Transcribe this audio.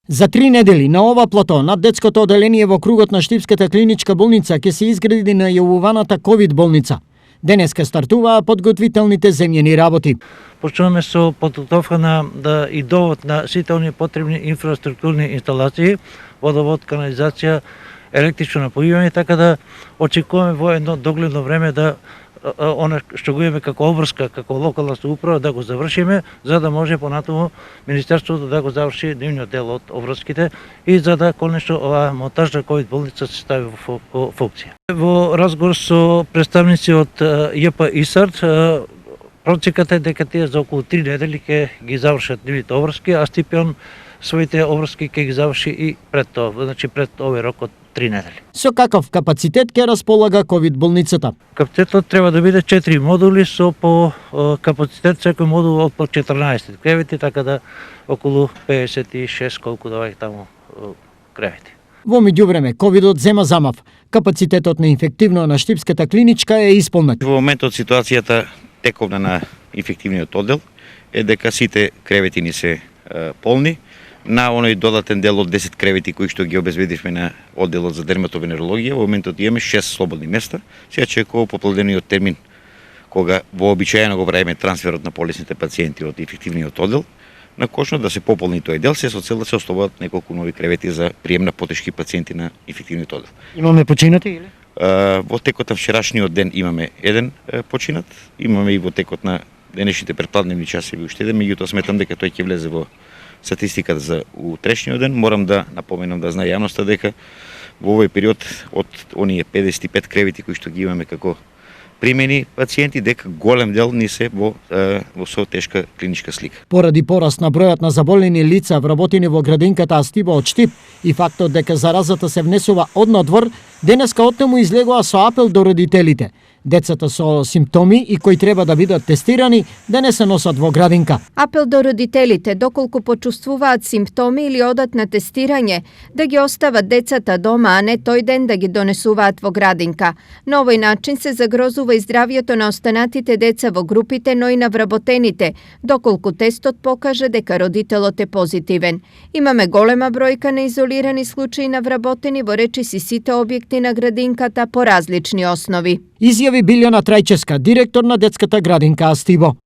За 3 недели на ова плато над детското оделение во кругот на Штипската клиничка болница ќе се изгради најавуваната ковид болница. Денеска стартуваа подготвителните земјени работи. Почнуваме со подготовка на и довод на сите они потребни инфраструктурни инсталации, водовод, канализација, електрично напојување, така да очекуваме во едно догледно време да она што го имаме како обврска, како локална самоуправа да го завршиме, за да може понатаму Министерството да го заврши нивниот дел од обврските и за да конечно оваа монтажна ковид болница се стави во функција. Во разговор со представници од ЈП ИСАРД, процеката е дека тие за околу 3 недели ќе ги завршат нивните обврски, а Стипион своите обврски ќе ги заврши и пред тоа, значи пред овој рок од 3 недели. Со каков капацитет ќе располага ковид болницата? Капацитетот треба да биде 4 модули со по капацитет секој модул од по 14 кревети, така да околу 56 колку да ваѓа таму кревети. Во меѓувреме, ковидот зема замав. Капацитетот на инфективно на Штипската клиничка е исполнет. Во моментот ситуацијата тековна на инфективниот оддел е дека сите кревети ни се полни. На оној додатен дел од 10 кревети кои што ги обезбедивме на одделот за дерматовенерологија, во моментот имаме 6 слободни места. Сега чекува поплодениот термин кога вообичаено го правиме трансферот на полисните пациенти од инфективниот оддел, на кошно да се пополни тој дел, се со цел да се ослободат неколку нови кревети за прием на потешки пациенти на инфективниот оддел. Имаме починати или? Во текот на вчерашниот ден имаме еден починат, имаме и во текот на денешните предпладневни часови уште еден, меѓутоа сметам дека тој ќе влезе во статистиката за утрешниот ден. Морам да напоменам да знае јавноста дека во овој период од оние 55 кревети кои што ги имаме како примени пациенти, дека голем дел ни се во со тешка клиничка слика. Поради пораст на бројот на заболени лица вработени во градинката Астиба од Штип и фактот дека заразата се внесува од надвор, денеска оттаму излегува со апел до родителите. Децата со симптоми и кои треба да бидат тестирани да не се носат во градинка. Апел до родителите, доколку почувствуваат симптоми или одат на тестирање, да ги остават децата дома, а не тој ден да ги донесуваат во градинка. На овој начин се загрозува и здравието на останатите деца во групите, но и на вработените, доколку тестот покаже дека родителот е позитивен. Имаме голема бројка на изолирани случаи на вработени во речиси сите објекти на градинката по различни основи. Изјави Билјана Трајческа, директор на детската градинка Астибо.